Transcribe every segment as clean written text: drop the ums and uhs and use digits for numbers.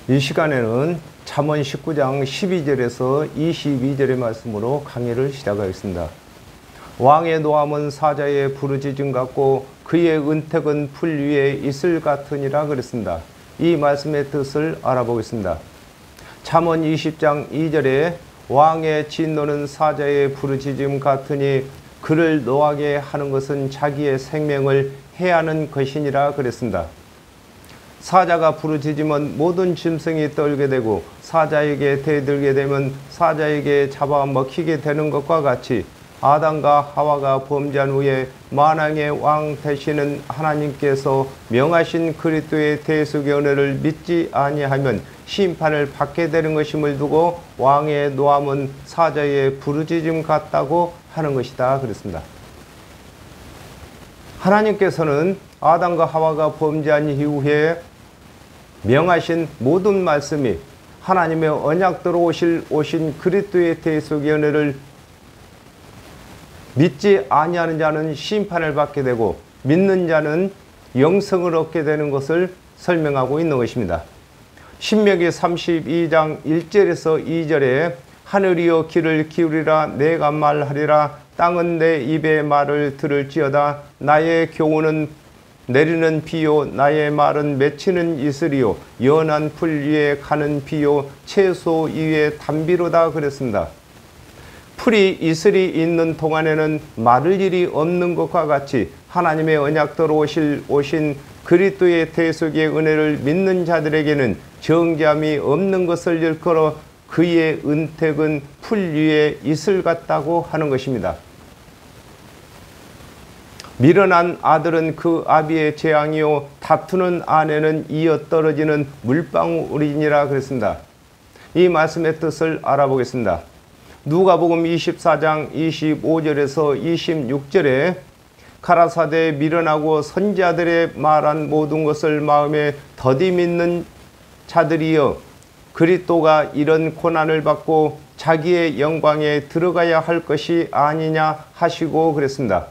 이 시간에는 잠언 19장 12절에서 22절의 말씀으로 강의를 시작하겠습니다. 왕의 노함은 사자의 부르짖음 같고 그의 은택은 풀 위에 이슬 같으니라 그랬습니다. 이 말씀의 뜻을 알아보겠습니다. 잠언 20장 2절에 왕의 진노는 사자의 부르짖음 같으니 그를 노하게 하는 것은 자기의 생명을 해하는 것이니라 그랬습니다. 사자가 부르짖으면 모든 짐승이 떨게 되고 사자에게 대들게 되면 사자에게 잡아먹히게 되는 것과 같이 아담과 하와가 범죄한 후에 만왕의 왕 되시는 하나님께서 명하신 그리스도의 대속의 은혜를 믿지 아니하면 심판을 받게 되는 것임을 두고 왕의 노함은 사자의 부르짖음 같다고 하는 것이다 그랬습니다. 하나님께서는 아담과 하와가 범죄한 이후에 명하신 모든 말씀이 하나님의 언약대로 오신 그리스도의 대속의 은혜를 믿지 아니하는 자는 심판을 받게 되고 믿는 자는 영생을 얻게 되는 것을 설명하고 있는 것입니다. 신명기 32장 1절에서 2절에 하늘이여 귀를 기울이라 내가 말하리라 땅은 내 입의 말을 들을지어다 나의 교훈은 내리는 비요 나의 말은 맺히는 이슬이요 연한 풀 위에 가는 비요 채소 위에 담비로다 그랬습니다. 풀이 이슬이 있는 동안에는 마를 일이 없는 것과 같이 하나님의 언약대로 오신 그리스도의 대속의 은혜를 믿는 자들에게는 정죄함이 없는 것을 일컬어 그의 은택은 풀 위에 이슬 같다고 하는 것입니다. 미련한 아들은 그 아비의 재앙이요 다투는 아내는 이어 떨어지는 물방울이니라 그랬습니다. 이 말씀의 뜻을 알아보겠습니다. 누가복음 24장 25절에서 26절에 가라사대 미련하고 선지자들의 말한 모든 것을 마음에 더디 믿는 자들이여 그리스도가 이런 고난을 받고 자기의 영광에 들어가야 할 것이 아니냐 하시고 그랬습니다.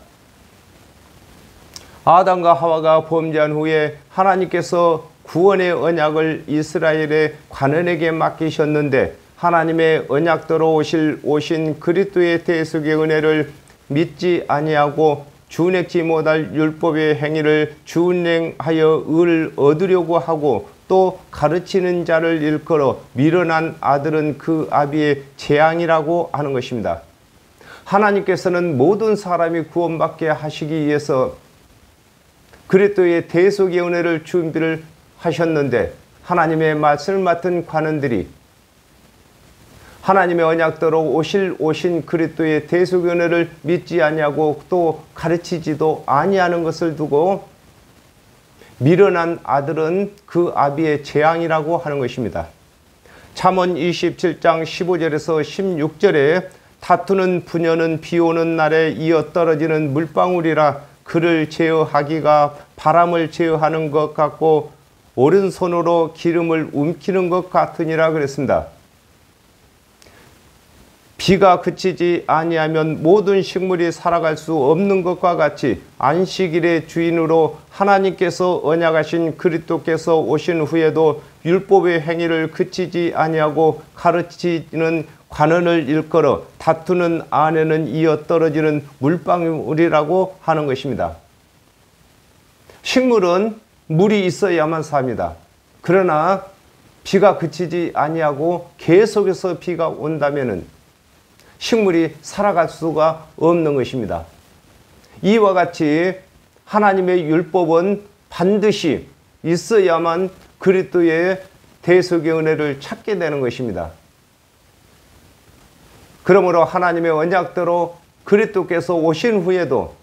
아담과 하와가 범죄한 후에 하나님께서 구원의 언약을 이스라엘의 관원에게 맡기셨는데 하나님의 언약대로 오신 그리스도의 대속의 은혜를 믿지 아니하고 준행치 못할 율법의 행위를 준행하여 의를 얻으려고 하고 또 가르치는 자를 일컬어 미련한 아들은 그 아비의 재앙이라고 하는 것입니다. 하나님께서는 모든 사람이 구원받게 하시기 위해서 그리스도의 대속의 은혜를 준비를 하셨는데 하나님의 말씀을 맡은 관원들이 하나님의 언약대로 오신 그리스도의 대속의 은혜를 믿지 아니하고 또 가르치지도 아니하는 것을 두고 미련한 아들은 그 아비의 재앙이라고 하는 것입니다. 잠언 27장 15절에서 16절에 다투는 부녀는 비 오는 날에 이어 떨어지는 물방울이라 그를 제어하기가 바람을 제어하는 것 같고 오른손으로 기름을 움키는 것 같으니라 그랬습니다. 비가 그치지 아니하면 모든 식물이 살아갈 수 없는 것과 같이 안식일의 주인으로 하나님께서 언약하신 그리스도께서 오신 후에도 율법의 행위를 그치지 아니하고 가르치는 관원을 일컬어 다투는 아내는 이어 떨어지는 물방울이라고 하는 것입니다. 식물은 물이 있어야만 삽니다. 그러나 비가 그치지 아니하고 계속해서 비가 온다면은 식물이 살아갈 수가 없는 것입니다. 이와 같이 하나님의 율법은 반드시 있어야만 그리스도의 대속의 은혜를 찾게 되는 것입니다. 그러므로 하나님의 언약대로 그리스도께서 오신 후에도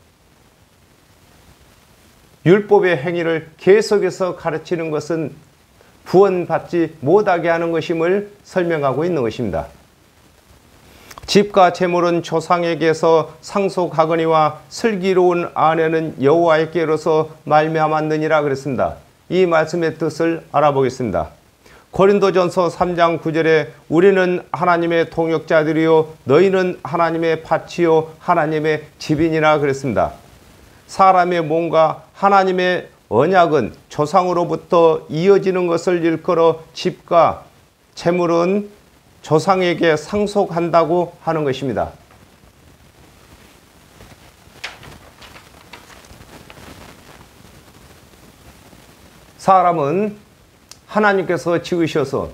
율법의 행위를 계속해서 가르치는 것은 구원받지 못하게 하는 것임을 설명하고 있는 것입니다. 집과 재물은 조상에게서 상속하거니와 슬기로운 아내는 여호와께로서 말미암았느니라 그랬습니다. 이 말씀의 뜻을 알아보겠습니다. 고린도전서 3장 9절에 우리는 하나님의 동역자들이요 너희는 하나님의 밭이요 하나님의 집이니라 그랬습니다. 사람의 몸과 하나님의 언약은 조상으로부터 이어지는 것을 일컬어 집과 재물은 조상에게 상속한다고 하는 것입니다. 사람은 하나님께서 지으셔서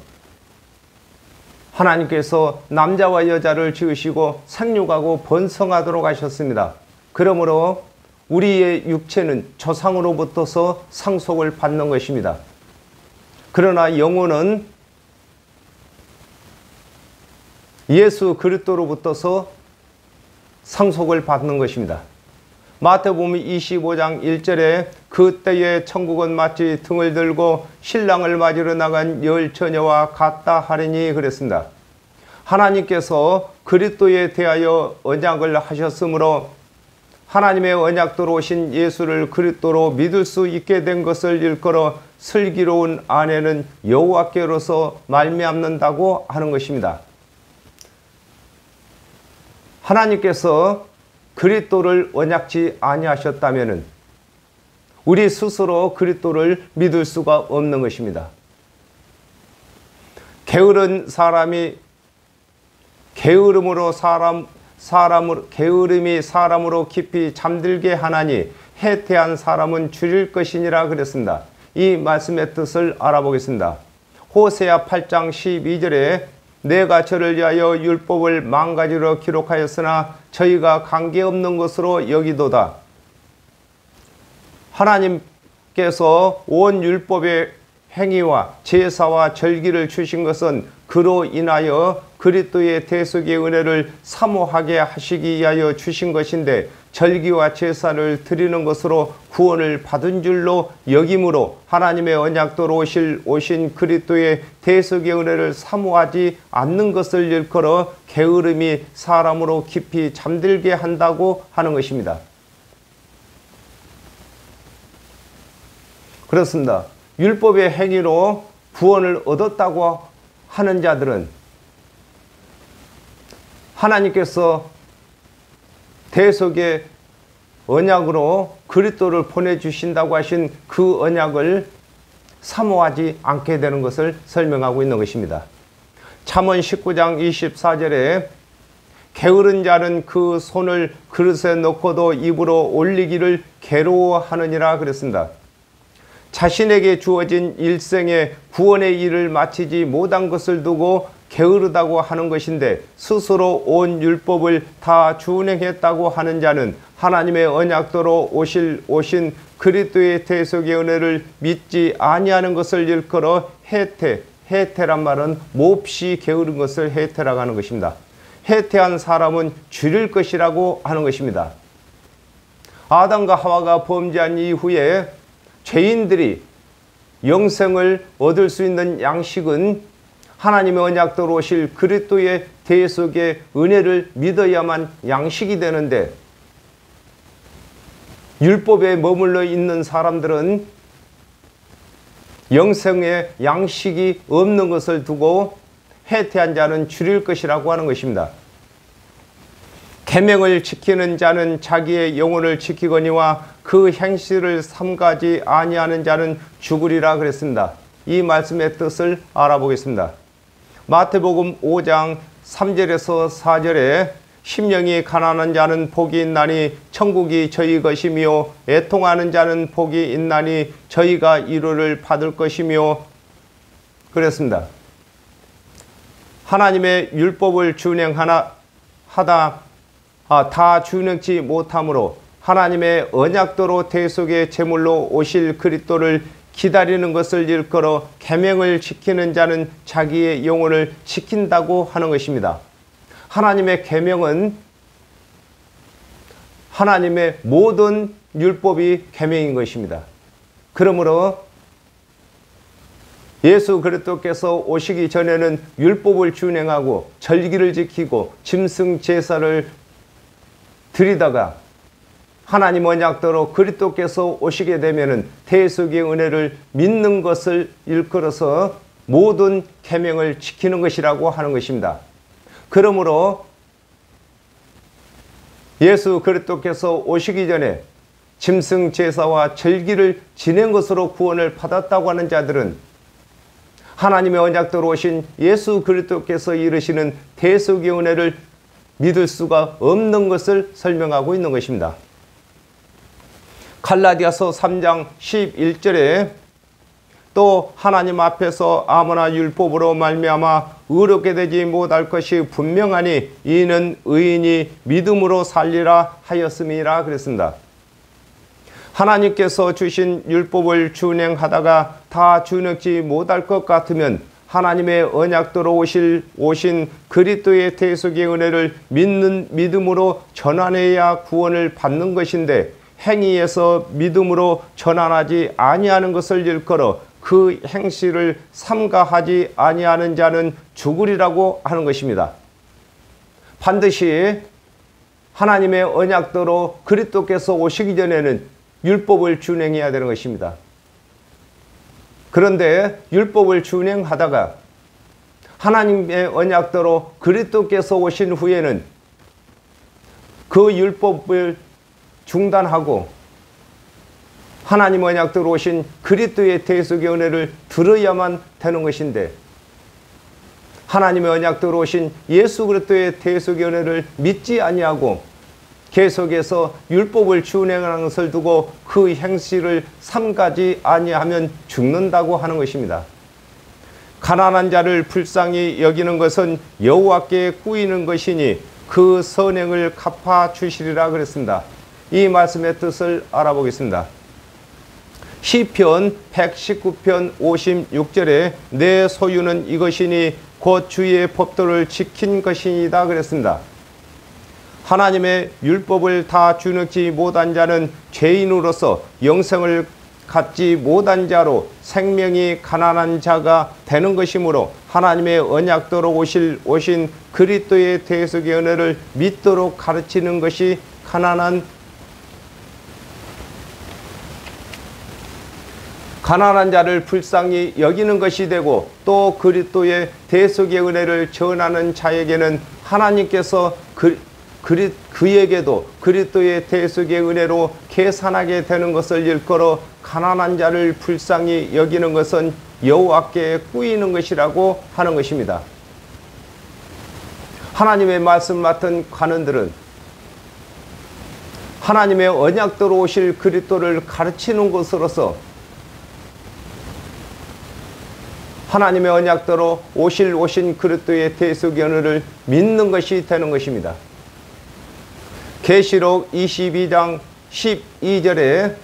하나님께서 남자와 여자를 지으시고 생육하고 번성하도록 하셨습니다. 그러므로 우리의 육체는 조상으로부터서 상속을 받는 것입니다. 그러나 영혼은 예수 그리스도로부터서 상속을 받는 것입니다. 마태복음 25장 1절에 그때에 천국은 마치 등을 들고 신랑을 맞으러 나간 열 처녀와 같다 하리니 그랬습니다. 하나님께서 그리스도에 대하여 언약을 하셨으므로 하나님의 언약도로 오신 예수를 그리스도로 믿을 수 있게 된 것을 일컬어 슬기로운 아내는 여호와께로서 말미암는다고 하는 것입니다. 하나님께서 그리스도를 언약지 아니하셨다면 우리 스스로 그리스도를 믿을 수가 없는 것입니다. 게으른 사람이 게으름이 사람으로 깊이 잠들게 하나니 해태한 사람은 줄일 것이니라 그랬습니다. 이 말씀의 뜻을 알아보겠습니다. 호세아 8장 12절에 내가 저를 위하여 율법을 망가지로 기록하였으나 저희가 관계없는 것으로 여기도다. 하나님께서 온 율법의 행위와 제사와 절기를 주신 것은 그로 인하여 그리스도의 대속의 은혜를 사모하게 하시기 위하여 주신 것인데 절기와 제사를 드리는 것으로 구원을 받은 줄로 여김으로 하나님의 언약도로 오신 그리스도의 대속의 은혜를 사모하지 않는 것을 일컬어 게으름이 사람으로 깊이 잠들게 한다고 하는 것입니다. 그렇습니다. 율법의 행위로 구원을 얻었다고 하는 자들은 하나님께서 대속의 언약으로 그리스도를 보내주신다고 하신 그 언약을 사모하지 않게 되는 것을 설명하고 있는 것입니다. 잠언 19장 24절에 게으른 자는 그 손을 그릇에 넣고도 입으로 올리기를 괴로워하느니라 그랬습니다. 자신에게 주어진 일생에 구원의 일을 마치지 못한 것을 두고 게으르다고 하는 것인데 스스로 온 율법을 다 준행했다고 하는 자는 하나님의 언약도로 오신 그리스도의 대속의 은혜를 믿지 아니하는 것을 일컬어 해태란 말은 몹시 게으른 것을 해태라고 하는 것입니다. 해태한 사람은 줄일 것이라고 하는 것입니다. 아담과 하와가 범죄한 이후에 죄인들이 영생을 얻을 수 있는 양식은 하나님의 언약도로 오실 그리스도의 대속의 은혜를 믿어야만 양식이 되는데 율법에 머물러 있는 사람들은 영생의 양식이 없는 것을 두고 해태한 자는 줄일 것이라고 하는 것입니다. 계명을 지키는 자는 자기의 영혼을 지키거니와 그 행실을 삼가지 아니하는 자는 죽으리라 그랬습니다. 이 말씀의 뜻을 알아보겠습니다. 마태복음 5장 3절에서 4절에 심령이 가난한 자는 복이 있나니 천국이 저희 것이며 애통하는 자는 복이 있나니 저희가 위로를 받을 것이며 그랬습니다. 하나님의 율법을 다 준행치 못함으로 하나님의 언약도로 대속의 제물로 오실 그리스도를 기다리는 것을 일컬어 계명을 지키는 자는 자기의 영혼을 지킨다고 하는 것입니다. 하나님의 계명은 하나님의 모든 율법이 계명인 것입니다. 그러므로 예수 그리스도께서 오시기 전에는 율법을 준행하고 절기를 지키고 짐승 제사를 드리다가 하나님 언약대로 그리스도께서 오시게 되면은 대속의 은혜를 믿는 것을 일컬어서 모든 계명을 지키는 것이라고 하는 것입니다. 그러므로 예수 그리스도께서 오시기 전에 짐승 제사와 절기를 지낸 것으로 구원을 받았다고 하는 자들은 하나님의 언약대로 오신 예수 그리스도께서 이르시는 대속의 은혜를 믿을 수가 없는 것을 설명하고 있는 것입니다. 갈라디아서 3장 11절에 또 하나님 앞에서 아무나 율법으로 말미암아 의롭게 되지 못할 것이 분명하니 이는 의인이 믿음으로 살리라 하였음이라 그랬습니다. 하나님께서 주신 율법을 준행하다가 다 준행치 못할 것 같으면 하나님의 언약대로 오신 그리스도의 대속의 은혜를 믿는 믿음으로 전환해야 구원을 받는 것인데 행위에서 믿음으로 전환하지 아니하는 것을 일컬어 그 행실을 삼가하지 아니하는 자는 죽으리라고 하는 것입니다. 반드시 하나님의 언약대로 그리스도께서 오시기 전에는 율법을 준행해야 되는 것입니다. 그런데 율법을 준행하다가 하나님의 언약대로 그리스도께서 오신 후에는 그 율법을 중단하고 하나님 언약대로 오신 그리스도의 대속의 은혜를 들어야만 되는 것인데 하나님의 언약대로 오신 예수 그리스도의 대속의 은혜를 믿지 아니하고 계속해서 율법을 준행하는 것을 두고 그 행실을 삼가지 아니하면 죽는다고 하는 것입니다. 가난한 자를 불쌍히 여기는 것은 여호와께 꾸이는 것이니 그 선행을 갚아 주시리라 그랬습니다. 이 말씀의 뜻을 알아보겠습니다. 시편 119편 56절에 내 소유는 이것이니 곧 주의 법도를 지킨 것이니다 그랬습니다. 하나님의 율법을 다 준행치 못한 자는 죄인으로서 영생을 갖지 못한 자로 생명이 가난한 자가 되는 것이므로 하나님의 언약대로 오신 그리스도의 대속의 은혜를 믿도록 가르치는 것이 가난한 자를 불쌍히 여기는 것이 되고 또 그리스도의 대속의 은혜를 전하는 자에게는 하나님께서 그에게도 그리스도의 대속의 은혜로 계산하게 되는 것을 일컬어 가난한 자를 불쌍히 여기는 것은 여호와께 꾸이는 것이라고 하는 것입니다. 하나님의 말씀 맡은 관원들은 하나님의 언약대로 오실 그리스도를 가르치는 것으로서 하나님의 언약대로 오신 그리스도의 대속의 은혜를 믿는 것이 되는 것입니다. 계시록 22장 12절에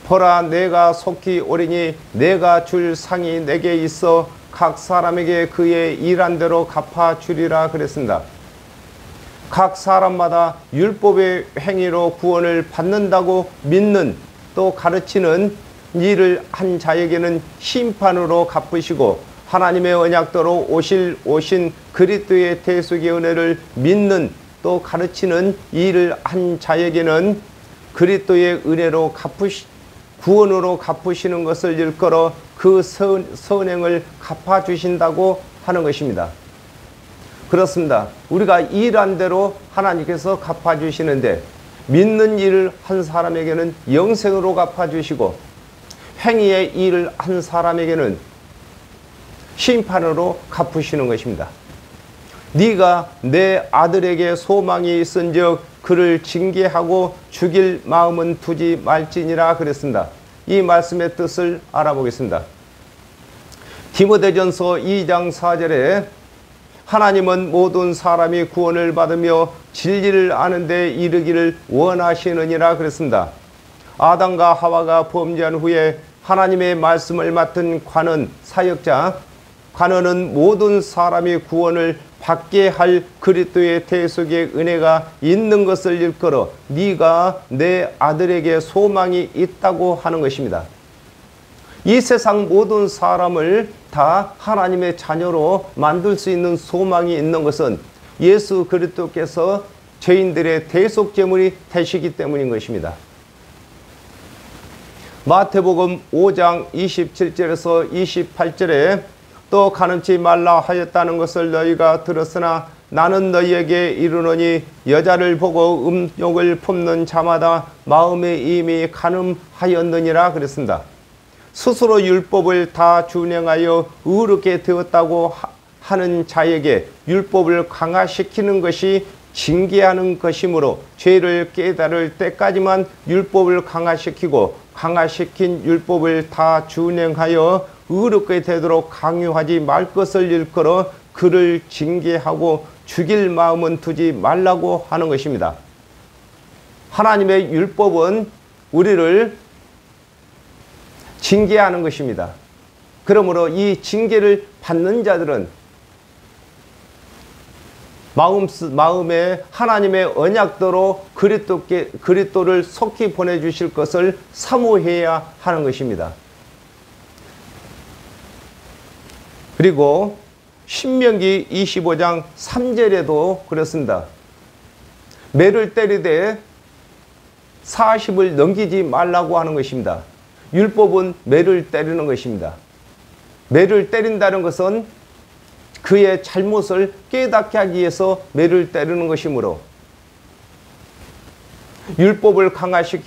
보라 내가 속히 오리니 내가 줄 상이 내게 있어 각 사람에게 그의 일한 대로 갚아 주리라 그랬습니다. 각 사람마다 율법의 행위로 구원을 받는다고 믿는 또 가르치는 일을 한 자에게는 심판으로 갚으시고 하나님의 언약대로 오신 그리스도의 대속의 은혜를 믿는 또 가르치는 일을 한 자에게는 그리스도의 은혜로 구원으로 갚으시는 것을 일컬어 그 선행을 갚아주신다고 하는 것입니다. 그렇습니다. 우리가 일한 대로 하나님께서 갚아주시는데 믿는 일을 한 사람에게는 영생으로 갚아주시고 행위의 일을 한 사람에게는 심판으로 갚으시는 것입니다. 네가 내 아들에게 소망이 있은즉 그를 징계하고 죽일 마음은 두지 말지니라 그랬습니다. 이 말씀의 뜻을 알아보겠습니다. 디모데전서 2장 4절에 하나님은 모든 사람이 구원을 받으며 진리를 아는 데 이르기를 원하시느니라 그랬습니다. 아담과 하와가 범죄한 후에 하나님의 말씀을 맡은 관원, 사역자, 관원은 모든 사람이 구원을 받게 할 그리스도의 대속의 은혜가 있는 것을 일컬어 네가 내 아들에게 소망이 있다고 하는 것입니다. 이 세상 모든 사람을 다 하나님의 자녀로 만들 수 있는 소망이 있는 것은 예수 그리스도께서 죄인들의 대속제물이 되시기 때문인 것입니다. 마태복음 5장 27절에서 28절에 또 간음치 말라 하였다는 것을 너희가 들었으나 나는 너희에게 이르노니 여자를 보고 음욕을 품는 자마다 마음에 이미 간음하였느니라 그랬습니다. 스스로 율법을 다 준행하여 의롭게 되었다고 하는 자에게 율법을 강화시키는 것이 징계하는 것이므로 죄를 깨달을 때까지만 율법을 강화시키고 강화시킨 율법을 다 준행하여 의롭게 되도록 강요하지 말 것을 일컬어 그를 징계하고 죽일 마음은 두지 말라고 하는 것입니다. 하나님의 율법은 우리를 징계하는 것입니다. 그러므로 이 징계를 받는 자들은 마음에 하나님의 언약대로 그리스도를 속히 보내주실 것을 사모해야 하는 것입니다. 그리고 신명기 25장 3절에도 그렇습니다. 매를 때리되 40을 넘기지 말라고 하는 것입니다. 율법은 매를 때리는 것입니다. 매를 때린다는 것은 그의 잘못을 깨닫게 하기 위해서 매를 때리는 것이므로 율법을 강화시켜서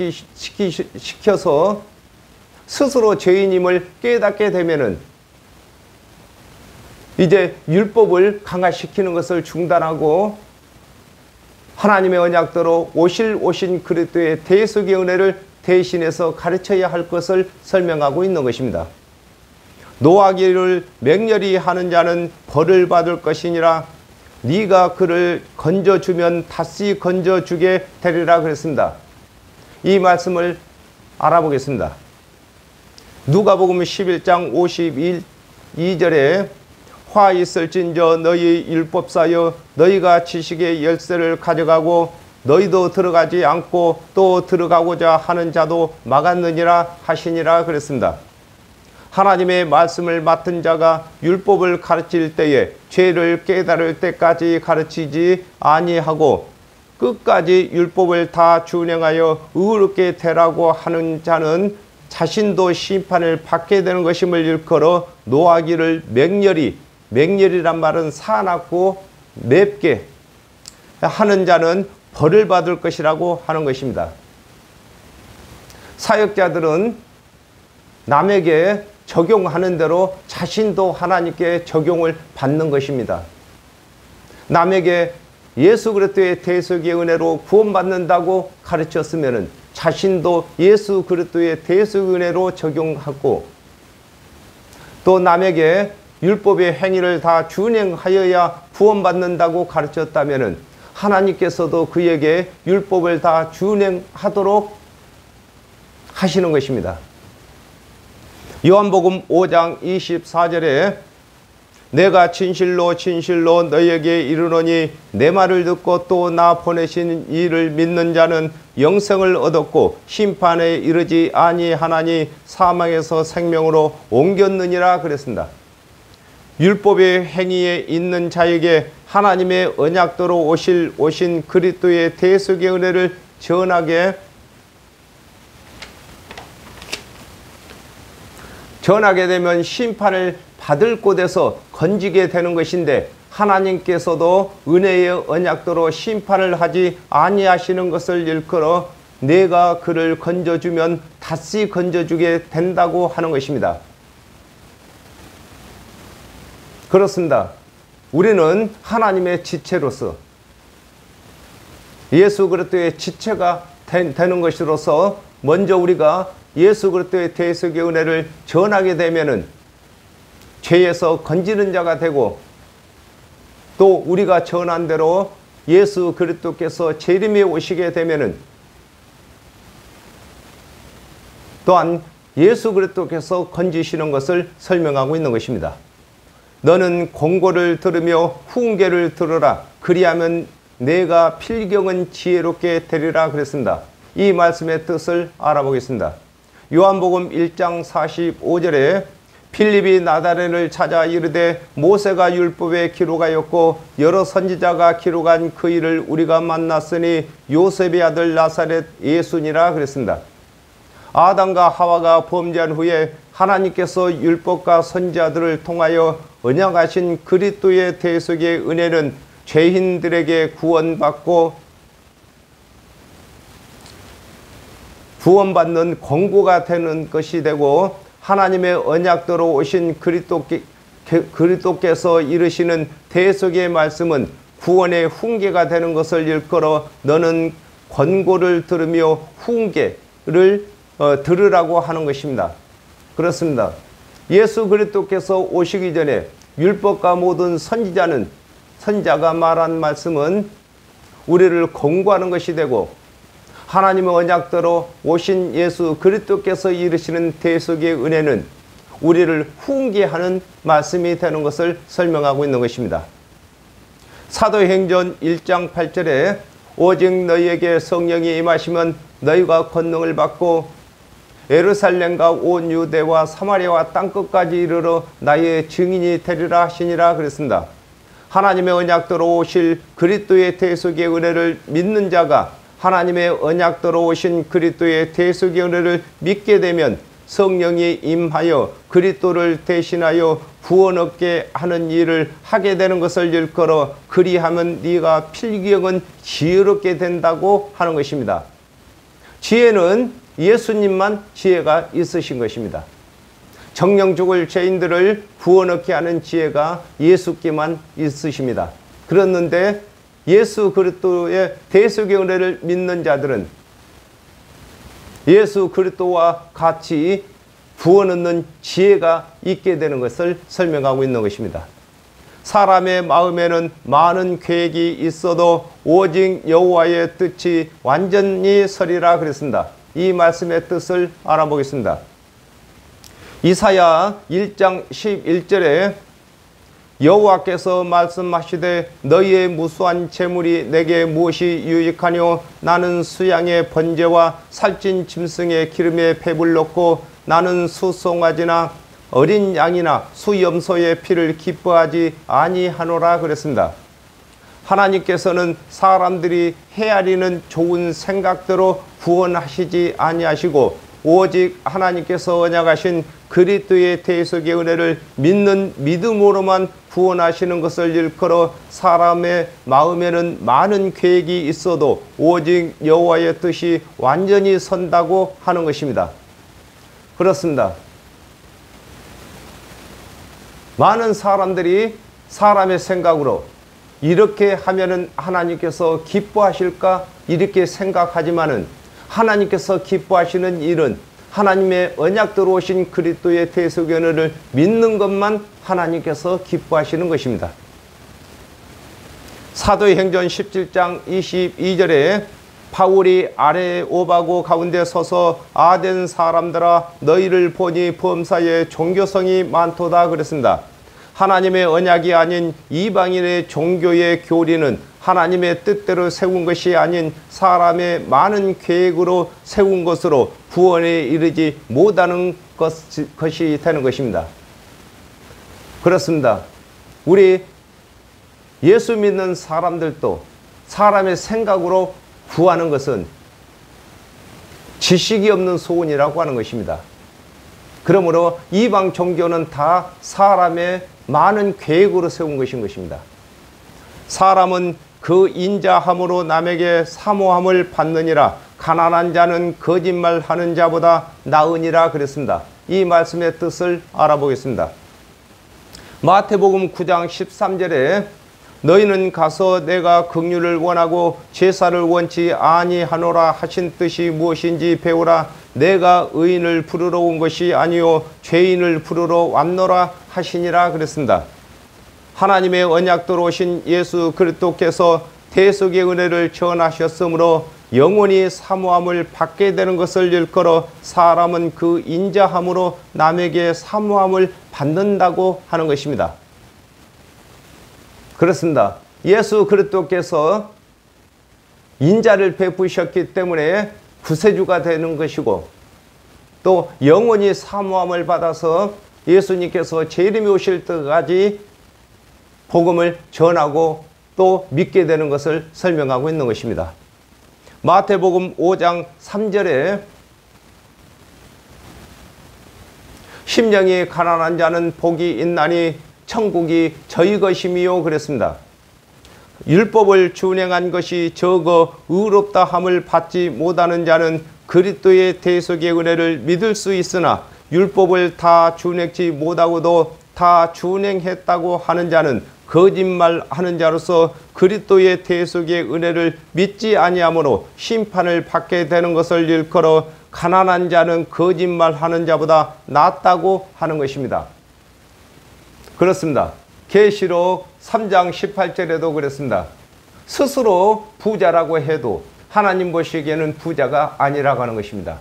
스스로 죄인임을 깨닫게 되면은 이제 율법을 강화시키는 것을 중단하고 하나님의 언약대로 오신 그리스도의 대속의 은혜를 대신해서 가르쳐야 할 것을 설명하고 있는 것입니다. 노하기를 맹렬히 하는 자는 벌을 받을 것이니라. 네가 그를 건져주면 다시 건져주게 되리라 그랬습니다. 이 말씀을 알아보겠습니다. 누가복음 11장 52절에 화 있을진저 너희 율법사여 너희가 지식의 열쇠를 가져가고 너희도 들어가지 않고 또 들어가고자 하는 자도 막았느니라 하시니라 그랬습니다. 하나님의 말씀을 맡은 자가 율법을 가르칠 때에 죄를 깨달을 때까지 가르치지 아니하고 끝까지 율법을 다 준행하여 의롭게 되라고 하는 자는 자신도 심판을 받게 되는 것임을 일컬어 노하기를 맹렬이란 말은 사납고 맵게 하는 자는 벌을 받을 것이라고 하는 것입니다. 사역자들은 남에게 적용하는 대로 자신도 하나님께 적용을 받는 것입니다. 남에게 예수 그리스도의 대속의 은혜로 구원받는다고 가르쳤으면 자신도 예수 그리스도의 대속의 은혜로 적용하고 또 남에게 율법의 행위를 다 준행하여야 구원받는다고 가르쳤다면 하나님께서도 그에게 율법을 다 준행하도록 하시는 것입니다. 요한복음 5장 24절에 내가 진실로 너희에게 이르노니 내 말을 듣고 또 나 보내신 이를 믿는 자는 영생을 얻었고 심판에 이르지 아니하나니 사망에서 생명으로 옮겼느니라 그랬습니다. 율법의 행위에 있는 자에게 하나님의 언약대로 오신 그리스도의 대속의 은혜를 전하게 되면 심판을 받을 곳에서 건지게 되는 것인데 하나님께서도 은혜의 언약대로 심판을 하지 아니하시는 것을 일컬어 내가 그를 건져주면 다시 건져주게 된다고 하는 것입니다. 그렇습니다. 우리는 하나님의 지체로서 예수 그리스도의 지체가 되는 것으로서 먼저 우리가 예수 그리스도의 대속의 은혜를 전하게 되면은 죄에서 건지는 자가 되고 또 우리가 전한 대로 예수 그리스도께서 재림에 오시게 되면은 또한 예수 그리스도께서 건지시는 것을 설명하고 있는 것입니다. 너는 공고를 들으며 훈계를 들으라. 그리하면 내가 필경은 지혜롭게 되리라 그랬습니다. 이 말씀의 뜻을 알아보겠습니다. 요한복음 1장 45절에 필립이 나다레를 찾아 이르되 모세가 율법에 기록하였고 여러 선지자가 기록한 그 일을 우리가 만났으니 요셉의 아들 나사렛 예수니라 그랬습니다. 아담과 하와가 범죄한 후에 하나님께서 율법과 선지자들을 통하여 언약하신 그리스도의 대속의 은혜는 죄인들에게 구원받는 권고가 되는 것이 되고, 하나님의 언약대로 오신 그리스도께서 이르시는 대속의 말씀은 구원의 훈계가 되는 것을 일컬어 너는 권고를 들으며 훈계를 들으라고 하는 것입니다. 그렇습니다. 예수 그리스도께서 오시기 전에 율법과 모든 선지자가 말한 말씀은 우리를 권고하는 것이 되고, 하나님의 언약대로 오신 예수 그리스도께서 이르시는 대속의 은혜는 우리를 훈계하는 말씀이 되는 것을 설명하고 있는 것입니다. 사도행전 1장 8절에 오직 너희에게 성령이 임하시면 너희가 권능을 받고 예루살렘과 온 유대와 사마리아와 땅끝까지 이르러 나의 증인이 되리라 하시니라 그랬습니다. 하나님의 언약대로 오실 그리스도의 대속의 은혜를 믿는 자가 하나님의 언약대로 오신 그리스도의 대속의 은혜를 믿게 되면 성령이 임하여 그리스도를 대신하여 구원 얻게 하는 일을 하게 되는 것을 일컬어 그리하면 네가 필경은 지혜롭게 된다고 하는 것입니다. 지혜는 예수님만 지혜가 있으신 것입니다. 정령 죽을 죄인들을 구원 얻게 하는 지혜가 예수께만 있으십니다. 그랬는데 예수 그리스도의 대속의 은혜를 믿는 자들은 예수 그리스도와 같이 구원 얻는 지혜가 있게 되는 것을 설명하고 있는 것입니다. 사람의 마음에는 많은 계획이 있어도 오직 여호와의 뜻이 완전히 서리라 그랬습니다. 이 말씀의 뜻을 알아보겠습니다. 이사야 1장 11절에 여호와께서 말씀하시되 너희의 무수한 재물이 내게 무엇이 유익하뇨? 나는 수양의 번제와 살찐 짐승의 기름에 배불렀고 나는 수송아지나 어린 양이나 수염소의 피를 기뻐하지 아니하노라 그랬습니다. 하나님께서는 사람들이 헤아리는 좋은 생각대로 구원하시지 아니하시고 오직 하나님께서 언약하신 그리스도의 대속의 은혜를 믿는 믿음으로만 구원하시는 것을 일컬어 사람의 마음에는 많은 계획이 있어도 오직 여호와의 뜻이 완전히 선다고 하는 것입니다. 그렇습니다. 많은 사람들이 사람의 생각으로 이렇게 하면은 하나님께서 기뻐하실까 이렇게 생각하지만은 하나님께서 기뻐하시는 일은 하나님의 언약대로 오신 그리스도의 대속의 은혜를 믿는 것만 하나님께서 기뻐하시는 것입니다. 사도행전 17장 22절에 바울이 아래 오바고 가운데 서서 아덴 사람들아 너희를 보니 범사에 종교성이 많도다 그랬습니다. 하나님의 언약이 아닌 이방인의 종교의 교리는 하나님의 뜻대로 세운 것이 아닌 사람의 많은 계획으로 세운 것으로 구원에 이르지 못하는 것이 되는 것입니다. 그렇습니다. 우리 예수 믿는 사람들도 사람의 생각으로 구하는 것은 지식이 없는 소원이라고 하는 것입니다. 그러므로 이방 종교는 다 사람의 많은 계획으로 세운 것인 것입니다. 사람은 그 인자함으로 남에게 사모함을 받느니라 가난한 자는 거짓말하는 자보다 나으니라 그랬습니다. 이 말씀의 뜻을 알아보겠습니다. 마태복음 9장 13절에 너희는 가서 내가 긍휼을 원하고 제사를 원치 아니하노라 하신 뜻이 무엇인지 배우라. 내가 의인을 부르러 온 것이 아니요 죄인을 부르러 왔노라 하시니라 그랬습니다. 하나님의 언약대로 오신 예수 그리스도께서 대속의 은혜를 전하셨으므로 영원히 사모함을 받게 되는 것을 일컬어 사람은 그 인자함으로 남에게 사모함을 받는다고 하는 것입니다. 그렇습니다. 예수 그리스도께서 인자를 베푸셨기 때문에 구세주가 되는 것이고 또 영원히 사모함을 받아서 예수님께서 재림이 오실 때까지 복음을 전하고 또 믿게 되는 것을 설명하고 있는 것입니다. 마태복음 5장 3절에 심령이 가난한 자는 복이 있나니 천국이 저희 것임이요 그랬습니다. 율법을 준행한 것이 적어 의롭다 함을 받지 못하는 자는 그리스도의 대속의 은혜를 믿을 수 있으나 율법을 다 준행치 못하고도 다 준행했다고 하는 자는 거짓말하는 자로서 그리스도의 대속의 은혜를 믿지 아니하므로 심판을 받게 되는 것을 일컬어 가난한 자는 거짓말하는 자보다 낫다고 하는 것입니다. 그렇습니다. 계시록 3장 18절에도 그랬습니다. 스스로 부자라고 해도 하나님 보시기에는 부자가 아니라고 하는 것입니다.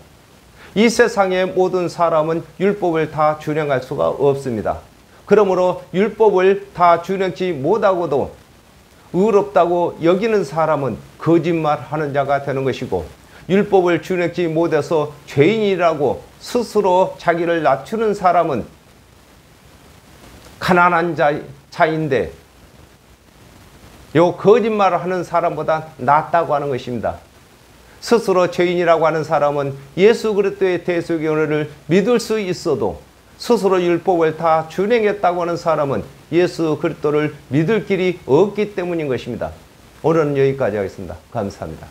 이 세상의 모든 사람은 율법을 다 준행할 수가 없습니다. 그러므로 율법을 다 준행치 못하고도 의롭다고 여기는 사람은 거짓말하는 자가 되는 것이고, 율법을 준행치 못해서 죄인이라고 스스로 자기를 낮추는 사람은 가난한 자인데 요 거짓말을 하는 사람보다 낫다고 하는 것입니다. 스스로 죄인이라고 하는 사람은 예수 그리스도의 대속의 은혜를 믿을 수 있어도 스스로 율법을 다 준행했다고 하는 사람은 예수 그리스도를 믿을 길이 없기 때문인 것입니다. 오늘은 여기까지 하겠습니다. 감사합니다.